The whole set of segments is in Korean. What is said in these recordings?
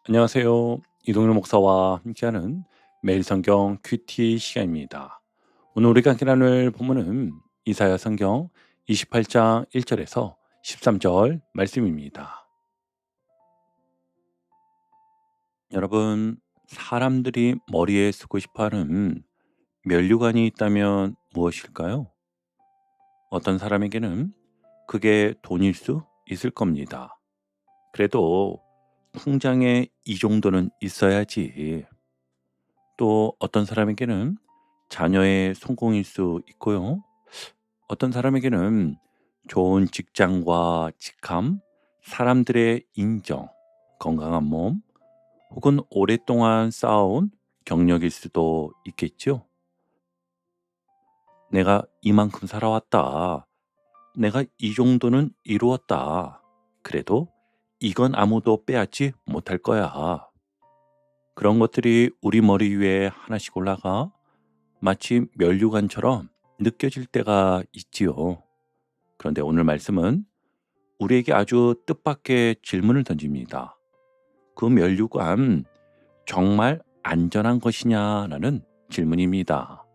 안녕하세요. 이동일 목사와 함께하는 매일 성경 큐티 시간입니다. 오늘 우리가 함께 나눌 본문은 이사야 성경 28장 1절에서 13절 말씀입니다. 여러분, 사람들이 머리에 쓰고 싶어하는 면류관이 있다면 무엇일까요? 어떤 사람에게는 그게 돈일 수 있을 겁니다. 그래도 통장에 이 정도는 있어야지. 또 어떤 사람에게는 자녀의 성공일 수 있고요. 어떤 사람에게는 좋은 직장과 직함, 사람들의 인정, 건강한 몸, 혹은 오랫동안 쌓아온 경력일 수도 있겠죠. 내가 이만큼 살아왔다. 내가 이 정도는 이루었다. 그래도 이건 아무도 빼앗지 못할 거야. 그런 것들이 우리 머리 위에 하나씩 올라가 마치 면류관처럼 느껴질 때가 있지요. 그런데 오늘 말씀은 우리에게 아주 뜻밖의 질문을 던집니다. 그 면류관 정말 안전한 것이냐라는 질문입니다.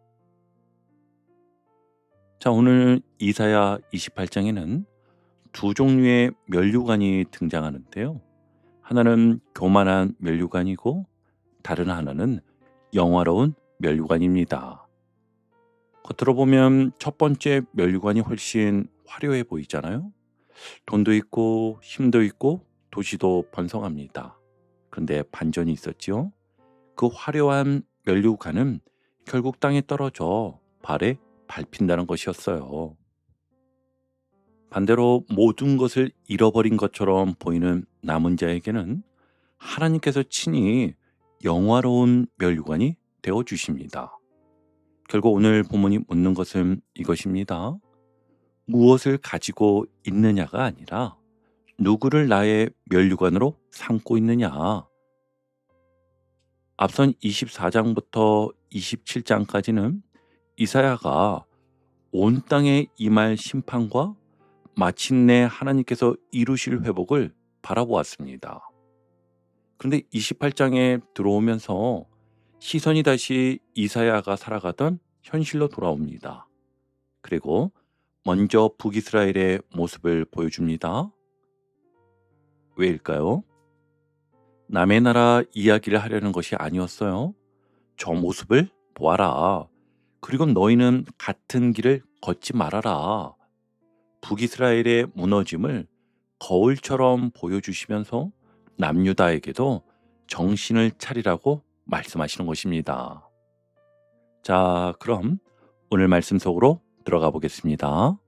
자, 오늘 이사야 28장에는 두 종류의 면류관이 등장하는데요. 하나는 교만한 면류관이고 다른 하나는 영화로운 면류관입니다. 겉으로 보면 첫 번째 면류관이 훨씬 화려해 보이잖아요. 돈도 있고 힘도 있고 도시도 번성합니다. 그런데 반전이 있었지요. 그 화려한 면류관은 결국 땅에 떨어져 발에 밟힌다는 것이었어요. 반대로 모든 것을 잃어버린 것처럼 보이는 남은 자에게는 하나님께서 친히 영화로운 면류관이 되어 주십니다. 결국 오늘 본문이 묻는 것은 이것입니다. 무엇을 가지고 있느냐가 아니라 누구를 나의 면류관으로 삼고 있느냐. 앞선 24장부터 27장까지는 이사야가 온 땅에 임할 심판과 마침내 하나님께서 이루실 회복을 바라보았습니다. 그런데 28장에 들어오면서 시선이 다시 이사야가 살아가던 현실로 돌아옵니다. 그리고 먼저 북이스라엘의 모습을 보여줍니다. 왜일까요? 남의 나라 이야기를 하려는 것이 아니었어요. 저 모습을 보아라. 그리고 너희는 같은 길을 걷지 말아라. 북이스라엘의 무너짐을 거울처럼 보여주시면서 남유다에게도 정신을 차리라고 말씀하시는 것입니다. 자, 그럼 오늘 말씀 속으로 들어가 보겠습니다.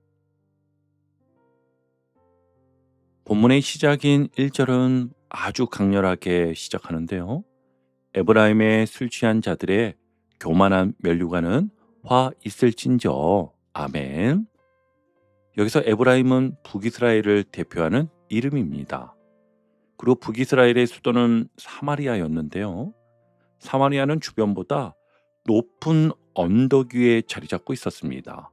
본문의 시작인 1절은 아주 강렬하게 시작하는데요. 에브라임의 술 취한 자들의 교만한 면류관은 화 있을진저. 아멘. 여기서 에브라임은 북이스라엘을 대표하는 이름입니다. 그리고 북이스라엘의 수도는 사마리아였는데요. 사마리아는 주변보다 높은 언덕 위에 자리 잡고 있었습니다.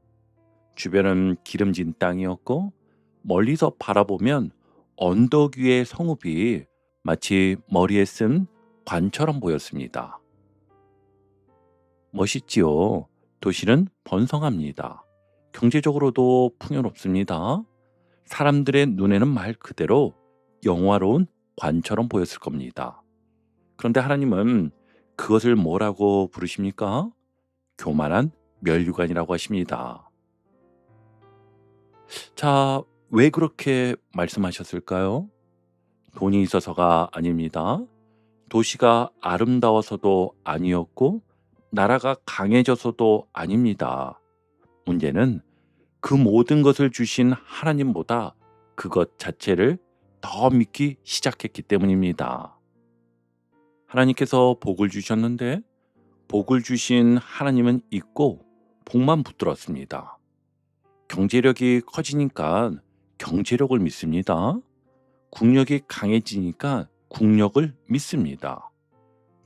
주변은 기름진 땅이었고 멀리서 바라보면 언덕 위의 성읍이 마치 머리에 쓴 관처럼 보였습니다. 멋있지요. 도시는 번성합니다. 경제적으로도 풍요롭습니다. 사람들의 눈에는 말 그대로 영화로운 관처럼 보였을 겁니다. 그런데 하나님은 그것을 뭐라고 부르십니까? 교만한 면류관이라고 하십니다. 자, 왜 그렇게 말씀하셨을까요? 돈이 있어서가 아닙니다. 도시가 아름다워서도 아니었고 나라가 강해져서도 아닙니다. 문제는 그 모든 것을 주신 하나님보다 그것 자체를 더 믿기 시작했기 때문입니다. 하나님께서 복을 주셨는데 복을 주신 하나님은 있고 복만 붙들었습니다. 경제력이 커지니까 경제력을 믿습니다. 국력이 강해지니까 국력을 믿습니다.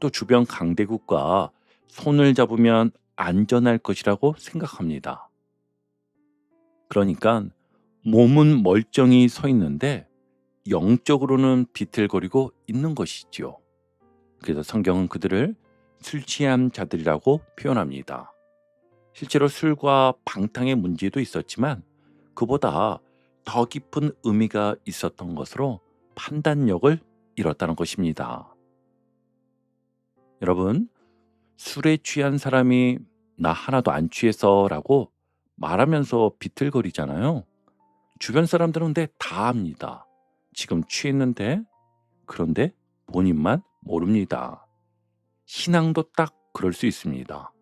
또 주변 강대국과 손을 잡으면 안전할 것이라고 생각합니다. 그러니까 몸은 멀쩡히 서 있는데 영적으로는 비틀거리고 있는 것이지요. 그래서 성경은 그들을 술 취한 자들이라고 표현합니다. 실제로 술과 방탕의 문제도 있었지만 그보다 더 깊은 의미가 있었던 것으로 판단력을 잃었다는 것입니다. 여러분, 술에 취한 사람이 나 하나도 안 취해서라고 말하면서 비틀거리잖아요. 주변 사람들은 근데 다 압니다. 지금 취했는데, 그런데 본인만 모릅니다. 신앙도 딱 그럴 수 있습니다.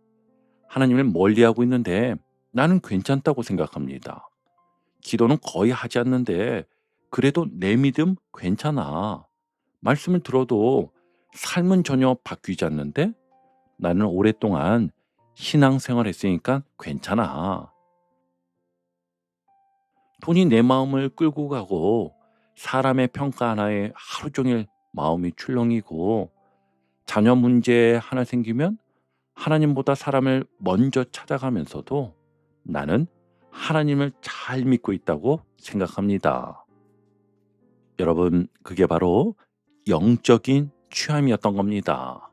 하나님을 멀리하고 있는데 나는 괜찮다고 생각합니다. 기도는 거의 하지 않는데 그래도 내 믿음 괜찮아. 말씀을 들어도 삶은 전혀 바뀌지 않는데 나는 오랫동안 신앙생활 했으니까 괜찮아. 돈이 내 마음을 끌고 가고 사람의 평가 하나에 하루 종일 마음이 출렁이고 자녀 문제 하나 생기면 하나님보다 사람을 먼저 찾아가면서도 나는 하나님을 잘 믿고 있다고 생각합니다. 여러분, 그게 바로 영적인 취함이었던 겁니다.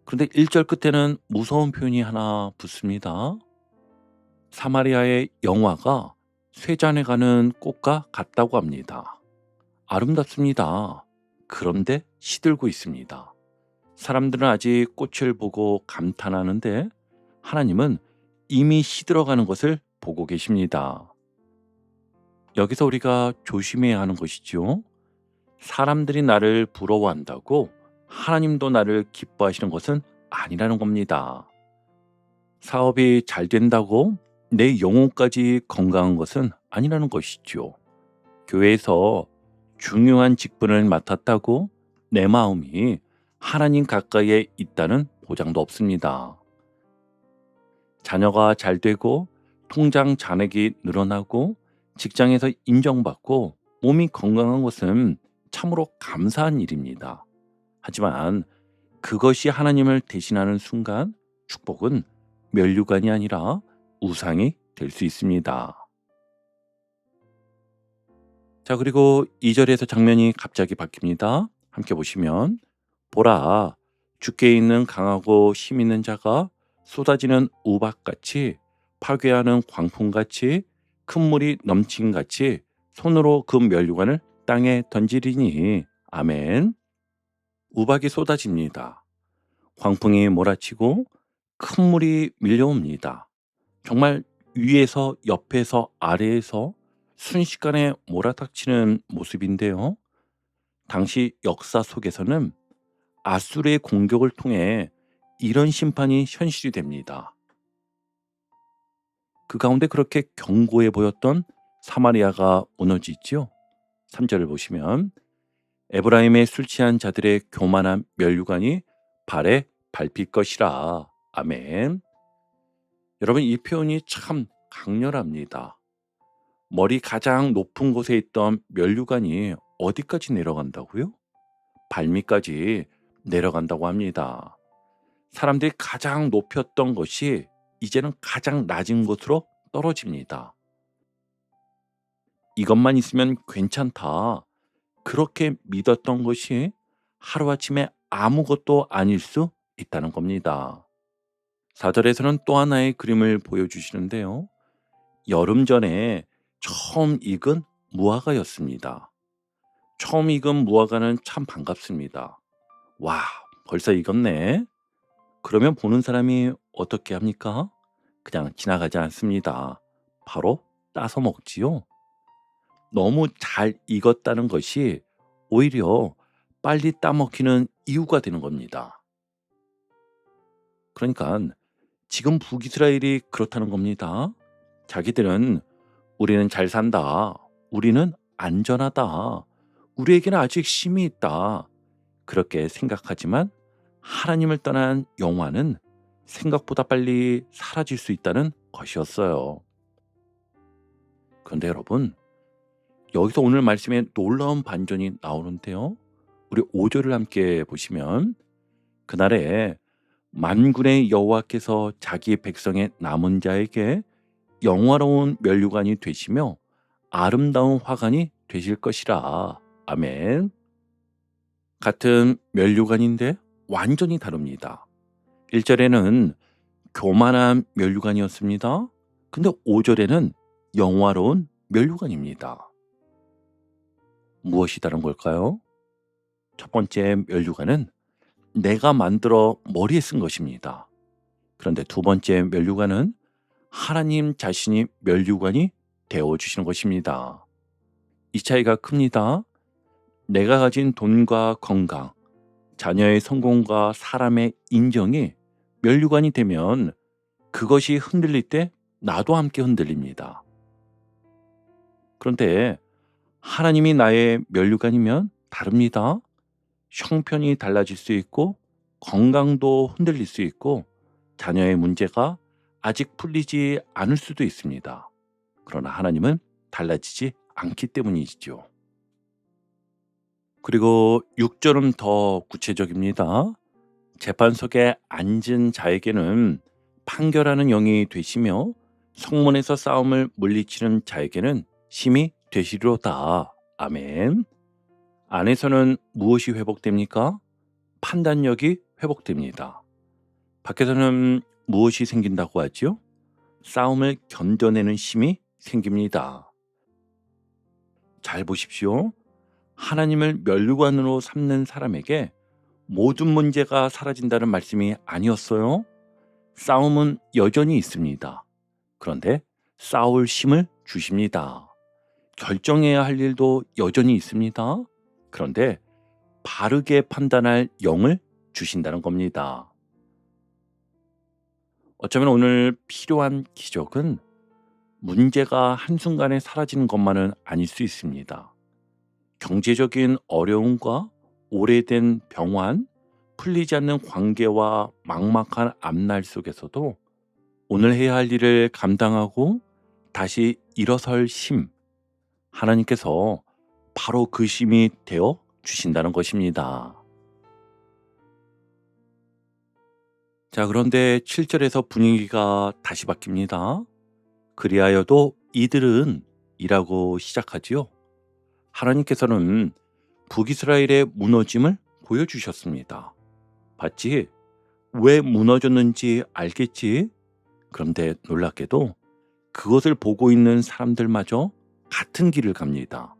그런데 1절 끝에는 무서운 표현이 하나 붙습니다. 사마리아의 영화가 쇠잔에 가는 꽃과 같다고 합니다. 아름답습니다. 그런데 시들고 있습니다. 사람들은 아직 꽃을 보고 감탄하는데 하나님은 이미 시들어가는 것을 보고 계십니다. 여기서 우리가 조심해야 하는 것이죠. 사람들이 나를 부러워한다고 하나님도 나를 기뻐하시는 것은 아니라는 겁니다. 사업이 잘 된다고 내 영혼까지 건강한 것은 아니라는 것이죠. 교회에서 중요한 직분을 맡았다고 내 마음이 하나님 가까이에 있다는 보장도 없습니다. 자녀가 잘 되고 통장 잔액이 늘어나고 직장에서 인정받고 몸이 건강한 것은 참으로 감사한 일입니다. 하지만 그것이 하나님을 대신하는 순간 축복은 면류관이 아니라 우상이 될 수 있습니다. 자, 그리고 2절에서 장면이 갑자기 바뀝니다. 함께 보시면 보라, 주께 있는 강하고 힘 있는 자가 쏟아지는 우박같이 파괴하는 광풍같이 큰 물이 넘친같이 손으로 그 면류관을 땅에 던지리니 아멘. 우박이 쏟아집니다. 광풍이 몰아치고 큰 물이 밀려옵니다. 정말 위에서 옆에서 아래에서 순식간에 몰아닥치는 모습인데요. 당시 역사 속에서는 아수르의 공격을 통해 이런 심판이 현실이 됩니다. 그 가운데 그렇게 견고해 보였던 사마리아가 무너지죠. 3절을 보시면 에브라임의 술 취한 자들의 교만한 면류관이 발에 밟힐 것이라. 아멘. 여러분, 이 표현이 참 강렬합니다. 머리 가장 높은 곳에 있던 면류관이 어디까지 내려간다고요? 발밑까지 내려간다고 합니다. 사람들이 가장 높였던 것이 이제는 가장 낮은 곳으로 떨어집니다. 이것만 있으면 괜찮다. 그렇게 믿었던 것이 하루아침에 아무것도 아닐 수 있다는 겁니다. 4절에서는 또 하나의 그림을 보여주시는데요. 여름 전에 처음 익은 무화과였습니다. 처음 익은 무화과는 참 반갑습니다. 와, 벌써 익었네. 그러면 보는 사람이 어떻게 합니까? 그냥 지나가지 않습니다. 바로 따서 먹지요. 너무 잘 익었다는 것이 오히려 빨리 따먹히는 이유가 되는 겁니다. 그러니까 지금 북이스라엘이 그렇다는 겁니다. 자기들은 우리는 잘 산다. 우리는 안전하다. 우리에게는 아직 힘이 있다. 그렇게 생각하지만 하나님을 떠난 영화는 생각보다 빨리 사라질 수 있다는 것이었어요. 그런데 여러분, 여기서 오늘 말씀에 놀라운 반전이 나오는데요. 우리 5절을 함께 보시면 그날에 만군의 여호와께서 자기 백성의 남은 자에게 영화로운 면류관이 되시며 아름다운 화관이 되실 것이라. 아멘. 같은 면류관인데 완전히 다릅니다. 1절에는 교만한 면류관이었습니다. 근데 5절에는 영화로운 면류관입니다. 무엇이 다른 걸까요? 첫 번째 면류관은 내가 만들어 머리에 쓴 것입니다. 그런데 두 번째 면류관은 하나님 자신이 면류관이 되어주시는 것입니다. 이 차이가 큽니다. 내가 가진 돈과 건강, 자녀의 성공과 사람의 인정이 면류관이 되면 그것이 흔들릴 때 나도 함께 흔들립니다. 그런데 하나님이 나의 면류관이면 다릅니다. 형편이 달라질 수 있고 건강도 흔들릴 수 있고 자녀의 문제가 아직 풀리지 않을 수도 있습니다. 그러나 하나님은 달라지지 않기 때문이죠. 그리고 6절은 더 구체적입니다. 재판석에 앉은 자에게는 판결하는 영이 되시며 성문에서 싸움을 물리치는 자에게는 힘이 되시리로다. 아멘. 안에서는 무엇이 회복됩니까? 판단력이 회복됩니다. 밖에서는 무엇이 생긴다고 하죠? 싸움을 견뎌내는 힘이 생깁니다. 잘 보십시오. 하나님을 면류관으로 삼는 사람에게 모든 문제가 사라진다는 말씀이 아니었어요. 싸움은 여전히 있습니다. 그런데 싸울 힘을 주십니다. 결정해야 할 일도 여전히 있습니다. 그런데 바르게 판단할 영을 주신다는 겁니다. 어쩌면 오늘 필요한 기적은 문제가 한순간에 사라지는 것만은 아닐 수 있습니다. 경제적인 어려움과 오래된 병환, 풀리지 않는 관계와 막막한 앞날 속에서도 오늘 해야 할 일을 감당하고 다시 일어설 힘, 하나님께서 바로 그 힘이 되어 주신다는 것입니다. 자, 그런데 7절에서 분위기가 다시 바뀝니다. 그리하여도 이들은 이라고 시작하지요. 하나님께서는 북이스라엘의 무너짐을 보여주셨습니다. 봤지? 왜 무너졌는지 알겠지? 그런데 놀랍게도 그것을 보고 있는 사람들마저 같은 길을 갑니다.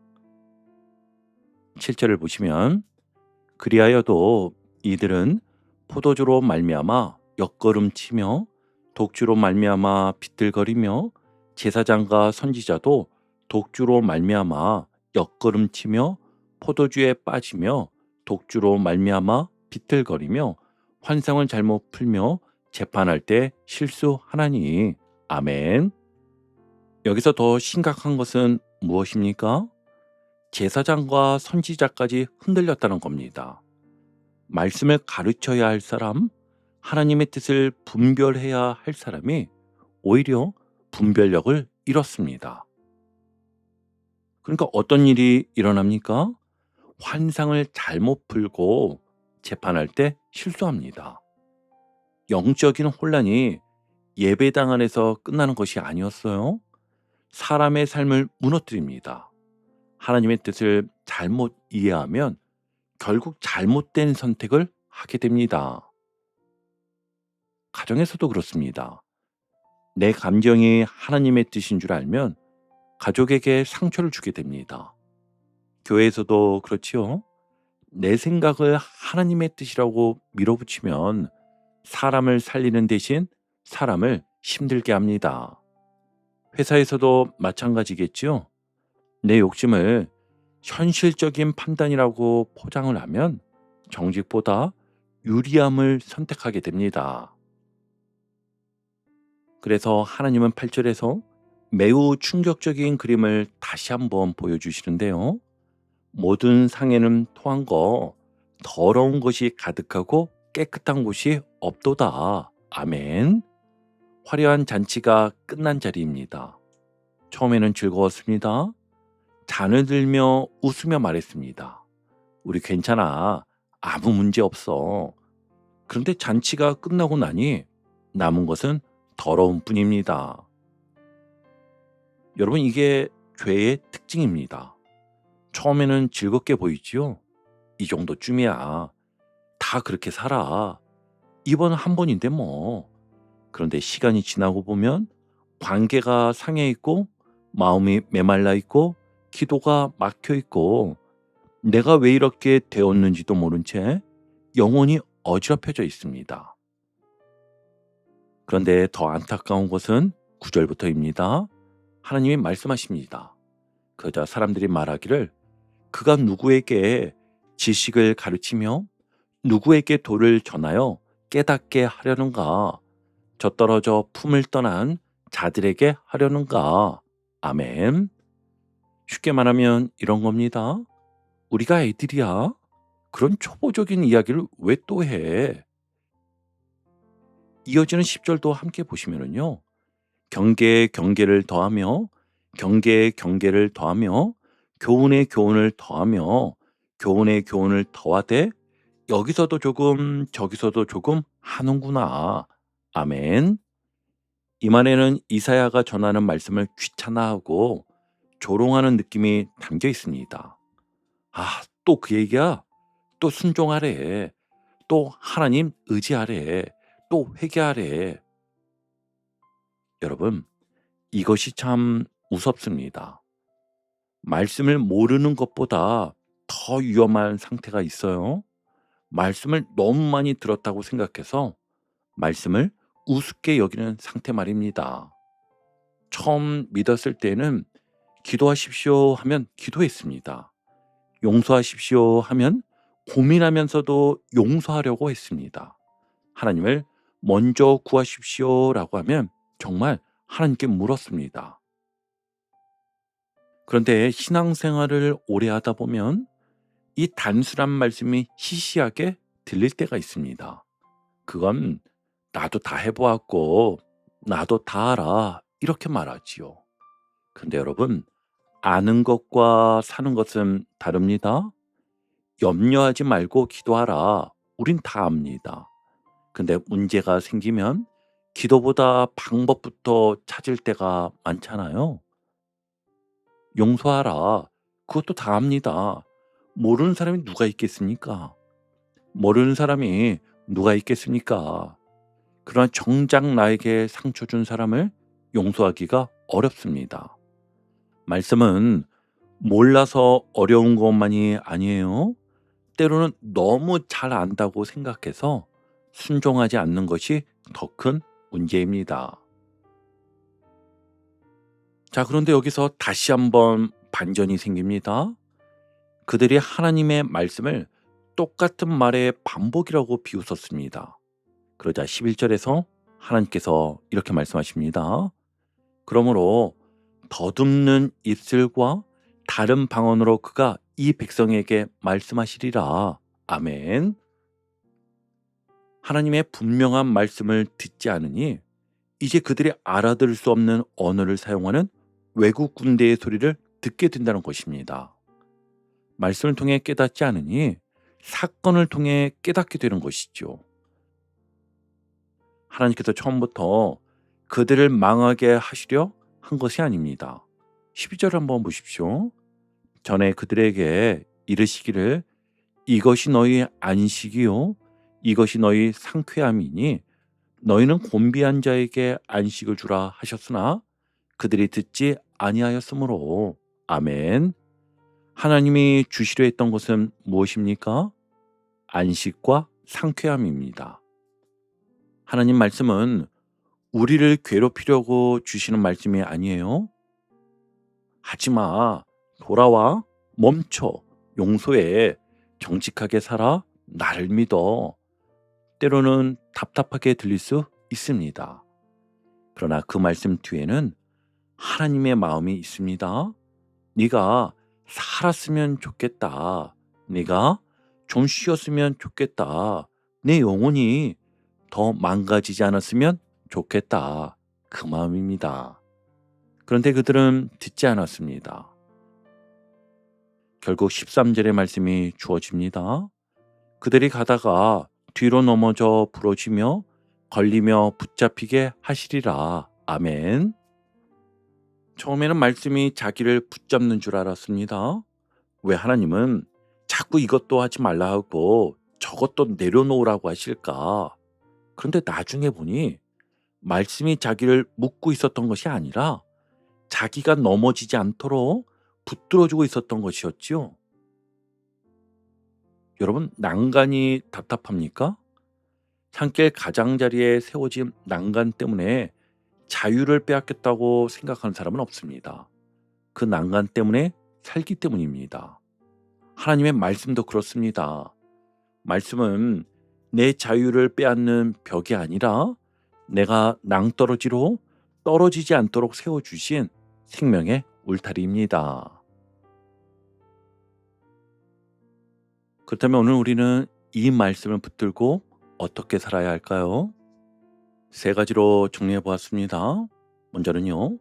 7절을 보시면 그리하여도 이들은 포도주로 말미암아 옆걸음치며 독주로 말미암아 비틀거리며 제사장과 선지자도 독주로 말미암아 옆걸음치며 포도주에 빠지며 독주로 말미암아 비틀거리며 환상을 잘못 풀며 재판할 때 실수하나니. 아멘. 여기서 더 심각한 것은 무엇입니까? 제사장과 선지자까지 흔들렸다는 겁니다. 말씀을 가르쳐야 할 사람, 하나님의 뜻을 분별해야 할 사람이 오히려 분별력을 잃었습니다. 그러니까 어떤 일이 일어납니까? 환상을 잘못 풀고 재판할 때 실수합니다. 영적인 혼란이 예배당 안에서 끝나는 것이 아니었어요. 사람의 삶을 무너뜨립니다. 하나님의 뜻을 잘못 이해하면 결국 잘못된 선택을 하게 됩니다. 가정에서도 그렇습니다. 내 감정이 하나님의 뜻인 줄 알면 가족에게 상처를 주게 됩니다. 교회에서도 그렇지요. 내 생각을 하나님의 뜻이라고 밀어붙이면 사람을 살리는 대신 사람을 힘들게 합니다. 회사에서도 마찬가지겠지요. 내 욕심을 현실적인 판단이라고 포장을 하면 정직보다 유리함을 선택하게 됩니다. 그래서 하나님은 8절에서 매우 충격적인 그림을 다시 한번 보여주시는데요. 모든 상에는 토한 거 더러운 것이 가득하고 깨끗한 곳이 없도다. 아멘. 화려한 잔치가 끝난 자리입니다. 처음에는 즐거웠습니다. 잔을 들며 웃으며 말했습니다. 우리 괜찮아. 아무 문제 없어. 그런데 잔치가 끝나고 나니 남은 것은 더러운 뿐입니다. 여러분, 이게 죄의 특징입니다. 처음에는 즐겁게 보이지요. 이 정도쯤이야. 다 그렇게 살아. 이번 한 번인데 뭐. 그런데 시간이 지나고 보면 관계가 상해 있고 마음이 메말라 있고 기도가 막혀 있고 내가 왜 이렇게 되었는지도 모른 채 영혼이 어지럽혀져 있습니다. 그런데 더 안타까운 것은 9절부터입니다. 하나님이 말씀하십니다. 그러자 사람들이 말하기를 그가 누구에게 지식을 가르치며 누구에게 도를 전하여 깨닫게 하려는가? 저 떨어져 품을 떠난 자들에게 하려는가? 아멘. 쉽게 말하면 이런 겁니다. 우리가 애들이야? 그런 초보적인 이야기를 왜 또 해? 이어지는 10절도 함께 보시면은요. 경계에 경계를 더하며 경계에 경계를 더하며 교훈에 교훈을 더하며 교훈에 교훈을 더하되 여기서도 조금 저기서도 조금 하는구나. 아멘. 이 말에는 이사야가 전하는 말씀을 귀찮아하고 조롱하는 느낌이 담겨 있습니다. 아, 또 그 얘기야? 또 순종하래. 또 하나님 의지하래. 또 회개하래. 여러분, 이것이 참 무섭습니다. 말씀을 모르는 것보다 더 위험한 상태가 있어요. 말씀을 너무 많이 들었다고 생각해서 말씀을 우습게 여기는 상태 말입니다. 처음 믿었을 때는 기도하십시오 하면 기도했습니다. 용서하십시오 하면 고민하면서도 용서하려고 했습니다. 하나님을 먼저 구하십시오라고 하면 정말 하나님께 물었습니다. 그런데 신앙생활을 오래 하다 보면 이 단순한 말씀이 시시하게 들릴 때가 있습니다. 그건 나도 다 해보았고 나도 다 알아 이렇게 말하지요. 근데 여러분, 아는 것과 사는 것은 다릅니다. 염려하지 말고 기도하라. 우린 다 압니다. 근데 문제가 생기면 기도보다 방법부터 찾을 때가 많잖아요. 용서하라. 그것도 다 압니다. 모르는 사람이 누가 있겠습니까? 모르는 사람이 누가 있겠습니까? 그러나 정작 나에게 상처 준 사람을 용서하기가 어렵습니다. 말씀은 몰라서 어려운 것만이 아니에요. 때로는 너무 잘 안다고 생각해서 순종하지 않는 것이 더 큰 문제입니다. 자, 그런데 여기서 다시 한번 반전이 생깁니다. 그들이 하나님의 말씀을 똑같은 말의 반복이라고 비웃었습니다. 그러자 11절에서 하나님께서 이렇게 말씀하십니다. 그러므로 더듬는 입술과 다른 방언으로 그가 이 백성에게 말씀하시리라. 아멘. 하나님의 분명한 말씀을 듣지 않으니 이제 그들이 알아들을 수 없는 언어를 사용하는 외국 군대의 소리를 듣게 된다는 것입니다. 말씀을 통해 깨닫지 않으니 사건을 통해 깨닫게 되는 것이죠. 하나님께서 처음부터 그들을 망하게 하시려 한 것이 아닙니다. 12절 한번 보십시오. 전에 그들에게 이르시기를 이것이 너희 안식이요 이것이 너희 상쾌함이니 너희는 곤비한 자에게 안식을 주라 하셨으나 그들이 듣지 아니하였으므로 아멘. 하나님이 주시려 했던 것은 무엇입니까? 안식과 상쾌함입니다. 하나님 말씀은 우리를 괴롭히려고 주시는 말씀이 아니에요. 하지마, 돌아와, 멈춰, 용서해, 정직하게 살아, 나를 믿어. 때로는 답답하게 들릴 수 있습니다. 그러나 그 말씀 뒤에는 하나님의 마음이 있습니다. 네가 살았으면 좋겠다. 네가 좀 쉬었으면 좋겠다. 내 영혼이 더 망가지지 않았으면 좋겠다. 그 마음입니다. 그런데 그들은 듣지 않았습니다. 결국 13절의 말씀이 주어집니다. 그들이 가다가 뒤로 넘어져 부러지며 걸리며 붙잡히게 하시리라. 아멘. 처음에는 말씀이 자기를 붙잡는 줄 알았습니다. 왜 하나님은 자꾸 이것도 하지 말라 하고 저것도 내려놓으라고 하실까? 그런데 나중에 보니 말씀이 자기를 묶고 있었던 것이 아니라 자기가 넘어지지 않도록 붙들어주고 있었던 것이었지요. 여러분, 난간이 답답합니까? 산길 가장자리에 세워진 난간 때문에 자유를 빼앗겼다고 생각하는 사람은 없습니다. 그 난간 때문에 살기 때문입니다. 하나님의 말씀도 그렇습니다. 말씀은 내 자유를 빼앗는 벽이 아니라 내가 낭떠러지로 떨어지지 않도록 세워주신 생명의 울타리입니다. 그렇다면 오늘 우리는 이 말씀을 붙들고 어떻게 살아야 할까요? 세 가지로 정리해 보았습니다. 먼저는요,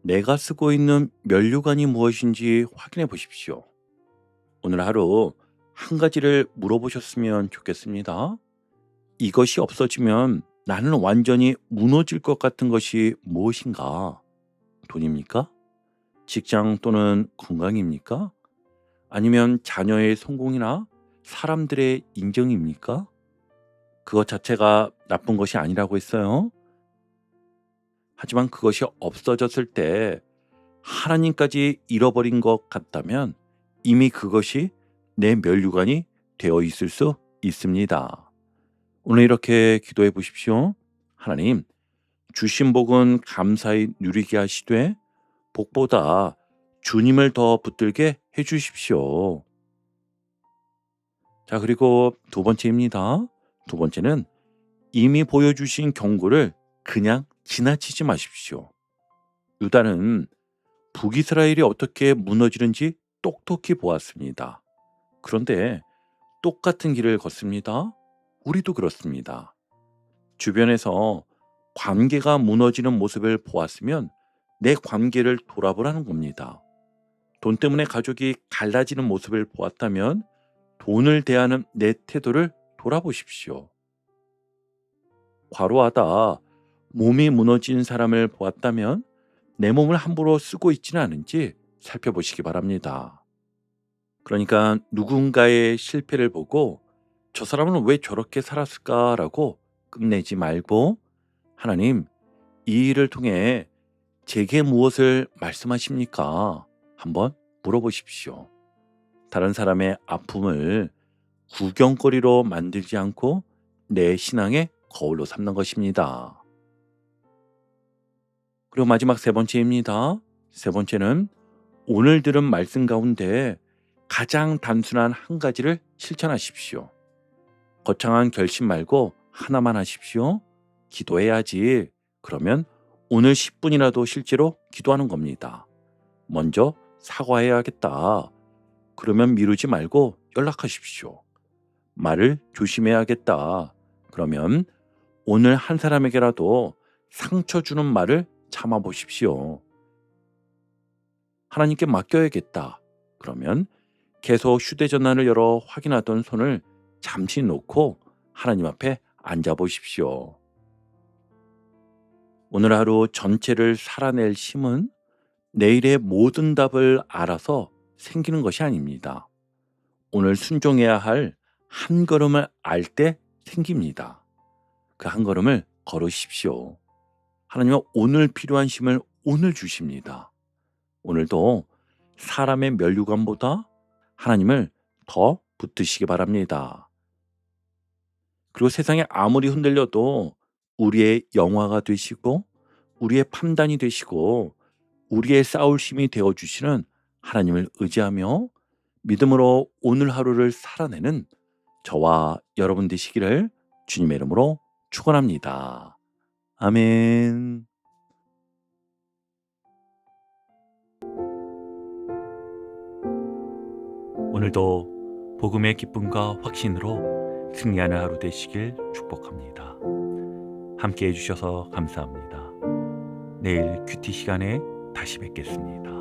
내가 쓰고 있는 면류관이 무엇인지 확인해 보십시오. 오늘 하루 한 가지를 물어보셨으면 좋겠습니다. 이것이 없어지면 나는 완전히 무너질 것 같은 것이 무엇인가? 돈입니까? 직장 또는 건강입니까? 아니면 자녀의 성공이나 사람들의 인정입니까? 그것 자체가 나쁜 것이 아니라고 했어요. 하지만 그것이 없어졌을 때 하나님까지 잃어버린 것 같다면 이미 그것이 내 면류관이 되어 있을 수 있습니다. 오늘 이렇게 기도해 보십시오. 하나님, 주신 복은 감사히 누리게 하시되 복보다 주님을 더 붙들게 해 주십시오. 자, 그리고 두 번째입니다. 두 번째는 이미 보여주신 경고를 그냥 지나치지 마십시오. 유다는 북이스라엘이 어떻게 무너지는지 똑똑히 보았습니다. 그런데 똑같은 길을 걷습니다. 우리도 그렇습니다. 주변에서 관계가 무너지는 모습을 보았으면 내 관계를 돌아보라는 겁니다. 돈 때문에 가족이 갈라지는 모습을 보았다면 돈을 대하는 내 태도를 돌아보십시오. 과로하다 몸이 무너진 사람을 보았다면 내 몸을 함부로 쓰고 있지는 않은지 살펴보시기 바랍니다. 그러니까 누군가의 실패를 보고 저 사람은 왜 저렇게 살았을까라고 끝내지 말고 하나님, 이 일을 통해 제게 무엇을 말씀하십니까? 한번 물어보십시오. 다른 사람의 아픔을 구경거리로 만들지 않고 내 신앙의 거울로 삼는 것입니다. 그리고 마지막 세 번째입니다. 세 번째는 오늘 들은 말씀 가운데 가장 단순한 한 가지를 실천하십시오. 거창한 결심 말고 하나만 하십시오. 기도해야지. 그러면 오늘 10분이라도 실제로 기도하는 겁니다. 먼저 사과해야겠다. 그러면 미루지 말고 연락하십시오. 말을 조심해야겠다. 그러면 오늘 한 사람에게라도 상처 주는 말을 참아보십시오. 하나님께 맡겨야겠다. 그러면 계속 휴대전화를 열어 확인하던 손을 잠시 놓고 하나님 앞에 앉아보십시오. 오늘 하루 전체를 살아낼 힘은 내일의 모든 답을 알아서 생기는 것이 아닙니다. 오늘 순종해야 할 한 걸음을 알 때 생깁니다. 그 한 걸음을 걸으십시오. 하나님은 오늘 필요한 힘을 오늘 주십니다. 오늘도 사람의 면류관보다 하나님을 더 붙드시기 바랍니다. 그리고 세상에 아무리 흔들려도 우리의 영화가 되시고 우리의 판단이 되시고 우리의 싸울 힘이 되어주시는 하나님을 의지하며 믿음으로 오늘 하루를 살아내는 저와 여러분 되시기를 주님의 이름으로 축원합니다. 아멘. 오늘도 복음의 기쁨과 확신으로 승리하는 하루 되시길 축복합니다. 함께 해주셔서 감사합니다. 내일 큐티 시간에 다시 뵙겠습니다.